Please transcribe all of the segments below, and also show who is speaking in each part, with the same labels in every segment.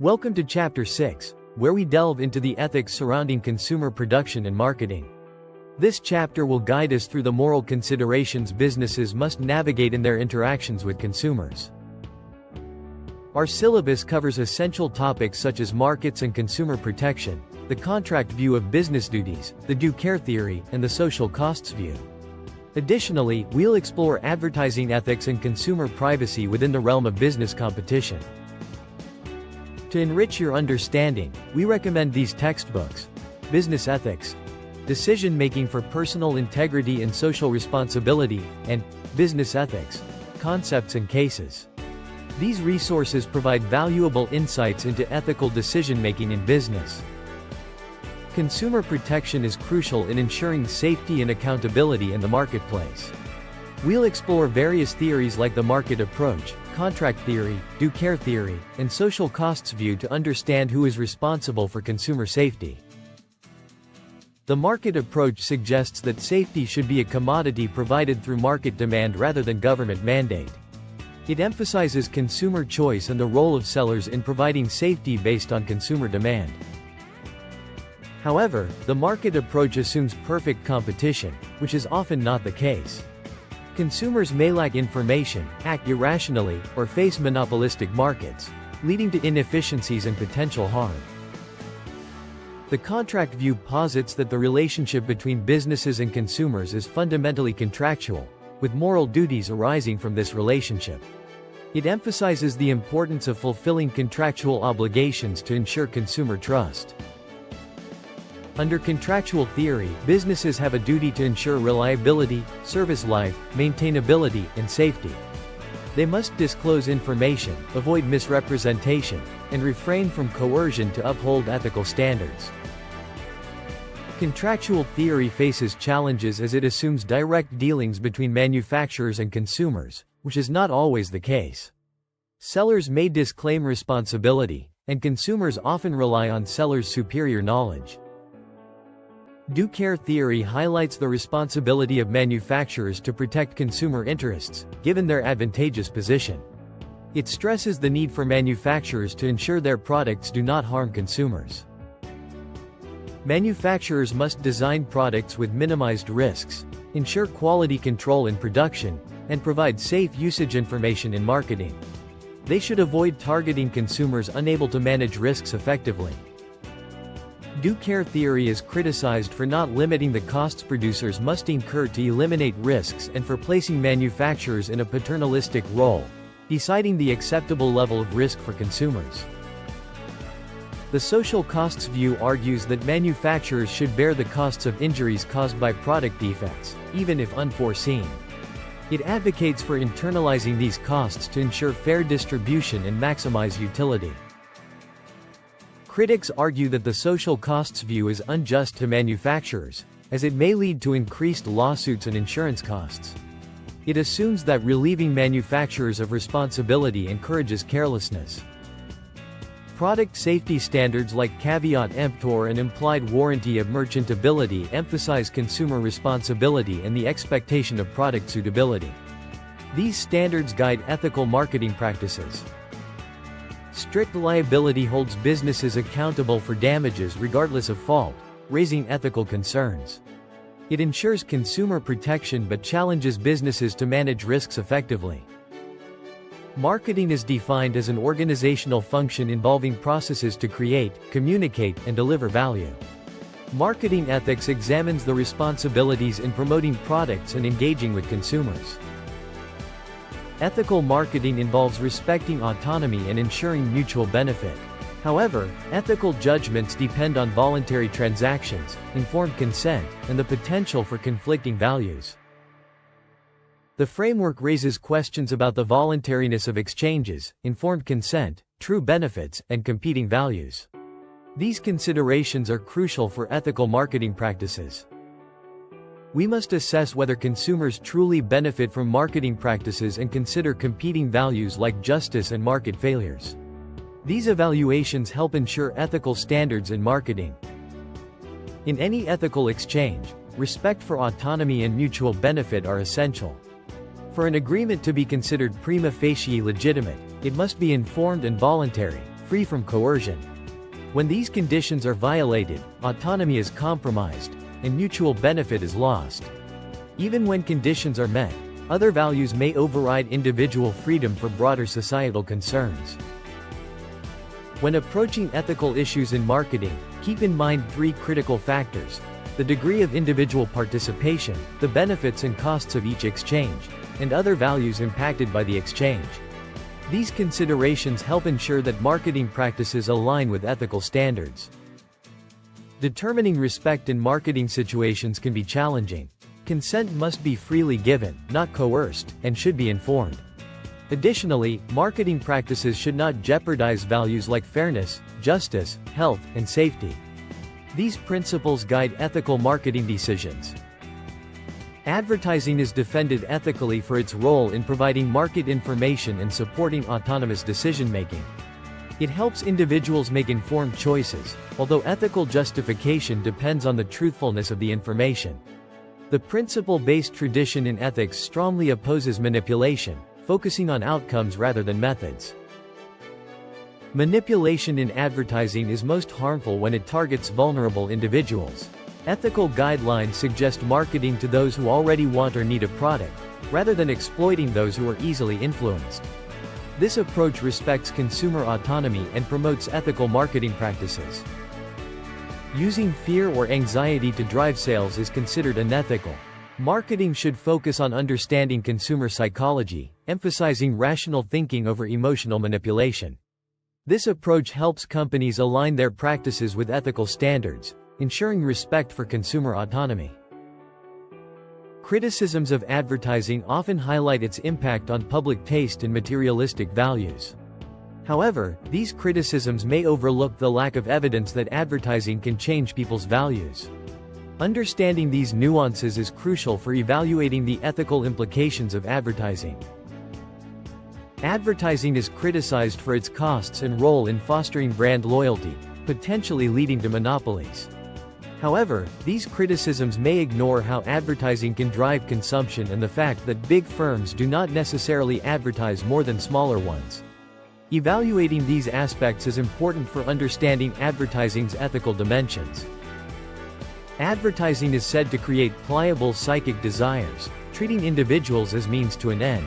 Speaker 1: Welcome to Chapter 6, where we delve into the ethics surrounding consumer production and marketing. This chapter will guide us through the moral considerations businesses must navigate in their interactions with consumers. Our syllabus covers essential topics such as markets and consumer protection, the contract view of business duties, the due care theory, and the social costs view. Additionally, we'll explore advertising ethics and consumer privacy within the realm of business competition. To enrich your understanding, we recommend these textbooks: Business Ethics, Decision-Making for Personal Integrity and Social Responsibility, and Business Ethics, Concepts and Cases. These resources provide valuable insights into ethical decision-making in business. Consumer protection is crucial in ensuring safety and accountability in the marketplace. We'll explore various theories like the market approach, contract theory, due care theory, and social costs view to understand who is responsible for consumer safety. The market approach suggests that safety should be a commodity provided through market demand rather than government mandate. It emphasizes consumer choice and the role of sellers in providing safety based on consumer demand. However, the market approach assumes perfect competition, which is often not the case. Consumers may lack information, act irrationally, or face monopolistic markets, leading to inefficiencies and potential harm. The contract view posits that the relationship between businesses and consumers is fundamentally contractual, with moral duties arising from this relationship. It emphasizes the importance of fulfilling contractual obligations to ensure consumer trust. Under contractual theory, businesses have a duty to ensure reliability, service life, maintainability, and safety. They must disclose information, avoid misrepresentation, and refrain from coercion to uphold ethical standards. Contractual theory faces challenges as it assumes direct dealings between manufacturers and consumers, which is not always the case. Sellers may disclaim responsibility, and consumers often rely on sellers' superior knowledge. Due care theory highlights the responsibility of manufacturers to protect consumer interests, given their advantageous position. It stresses the need for manufacturers to ensure their products do not harm consumers. Manufacturers must design products with minimized risks, ensure quality control in production, and provide safe usage information in marketing. They should avoid targeting consumers unable to manage risks effectively. Due care theory is criticized for not limiting the costs producers must incur to eliminate risks and for placing manufacturers in a paternalistic role, deciding the acceptable level of risk for consumers. The social costs view argues that manufacturers should bear the costs of injuries caused by product defects, even if unforeseen. It advocates for internalizing these costs to ensure fair distribution and maximize utility. Critics argue that the social costs view is unjust to manufacturers, as it may lead to increased lawsuits and insurance costs. It assumes that relieving manufacturers of responsibility encourages carelessness. Product safety standards like caveat emptor and implied warranty of merchantability emphasize consumer responsibility and the expectation of product suitability. These standards guide ethical marketing practices. Strict liability holds businesses accountable for damages regardless of fault, raising ethical concerns. It ensures consumer protection but challenges businesses to manage risks effectively. Marketing is defined as an organizational function involving processes to create, communicate, and deliver value. Marketing ethics examines the responsibilities in promoting products and engaging with consumers. Ethical marketing involves respecting autonomy and ensuring mutual benefit. However, ethical judgments depend on voluntary transactions, informed consent, and the potential for conflicting values. The framework raises questions about the voluntariness of exchanges, informed consent, true benefits, and competing values. These considerations are crucial for ethical marketing practices. We must assess whether consumers truly benefit from marketing practices and consider competing values like justice and market failures. These evaluations help ensure ethical standards in marketing. In any ethical exchange, respect for autonomy and mutual benefit are essential. For an agreement to be considered prima facie legitimate, it must be informed and voluntary, free from coercion. When these conditions are violated, autonomy is compromised, and mutual benefit is lost. Even when conditions are met, other values may override individual freedom for broader societal concerns. When approaching ethical issues in marketing, keep in mind three critical factors: the degree of individual participation, the benefits and costs of each exchange, and other values impacted by the exchange. These considerations help ensure that marketing practices align with ethical standards. Determining respect in marketing situations can be challenging. Consent must be freely given, not coerced, and should be informed. Additionally, marketing practices should not jeopardize values like fairness, justice, health, and safety. These principles guide ethical marketing decisions. Advertising is defended ethically for its role in providing market information and supporting autonomous decision-making. It helps individuals make informed choices, although ethical justification depends on the truthfulness of the information. The principle-based tradition in ethics strongly opposes manipulation, focusing on outcomes rather than methods. Manipulation in advertising is most harmful when it targets vulnerable individuals. Ethical guidelines suggest marketing to those who already want or need a product, rather than exploiting those who are easily influenced. This approach respects consumer autonomy and promotes ethical marketing practices. Using fear or anxiety to drive sales is considered unethical. Marketing should focus on understanding consumer psychology, emphasizing rational thinking over emotional manipulation. This approach helps companies align their practices with ethical standards, ensuring respect for consumer autonomy. Criticisms of advertising often highlight its impact on public taste and materialistic values. However, these criticisms may overlook the lack of evidence that advertising can change people's values. Understanding these nuances is crucial for evaluating the ethical implications of advertising. Advertising is criticized for its costs and role in fostering brand loyalty, potentially leading to monopolies. However, these criticisms may ignore how advertising can drive consumption and the fact that big firms do not necessarily advertise more than smaller ones. Evaluating these aspects is important for understanding advertising's ethical dimensions. Advertising is said to create pliable psychic desires, treating individuals as means to an end.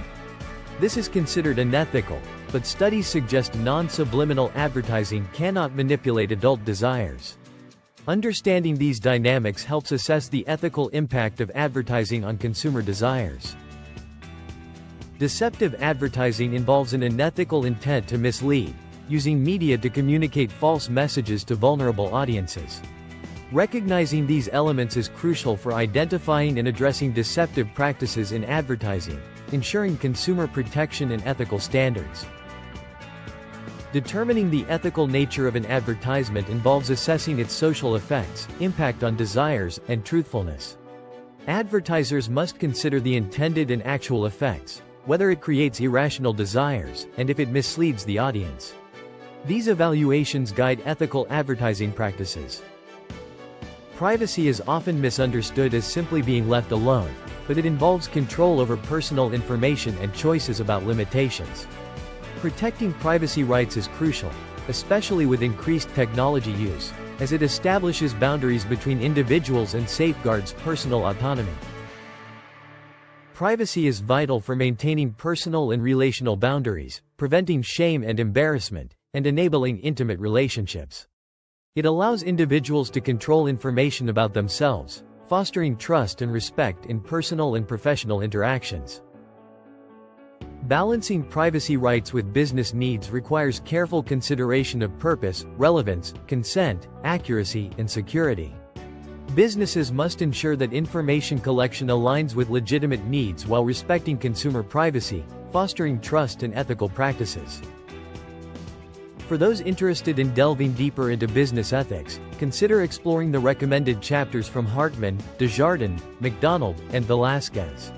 Speaker 1: This is considered unethical, but studies suggest non-subliminal advertising cannot manipulate adult desires. Understanding these dynamics helps assess the ethical impact of advertising on consumer desires. Deceptive advertising involves an unethical intent to mislead, using media to communicate false messages to vulnerable audiences. Recognizing these elements is crucial for identifying and addressing deceptive practices in advertising, ensuring consumer protection and ethical standards. Determining the ethical nature of an advertisement involves assessing its social effects, impact on desires, and truthfulness. Advertisers must consider the intended and actual effects, whether it creates irrational desires, and if it misleads the audience. These evaluations guide ethical advertising practices. Privacy is often misunderstood as simply being left alone, but it involves control over personal information and choices about limitations. Protecting privacy rights is crucial, especially with increased technology use, as it establishes boundaries between individuals and safeguards personal autonomy. Privacy is vital for maintaining personal and relational boundaries, preventing shame and embarrassment, and enabling intimate relationships. It allows individuals to control information about themselves, fostering trust and respect in personal and professional interactions. Balancing privacy rights with business needs requires careful consideration of purpose, relevance, consent, accuracy, and security. Businesses must ensure that information collection aligns with legitimate needs while respecting consumer privacy, fostering trust and ethical practices. For those interested in delving deeper into business ethics, consider exploring the recommended chapters from Hartman, Desjardins, McDonald, and Velasquez.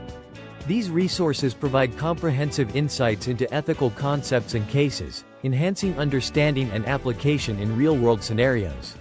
Speaker 1: These resources provide comprehensive insights into ethical concepts and cases, enhancing understanding and application in real-world scenarios.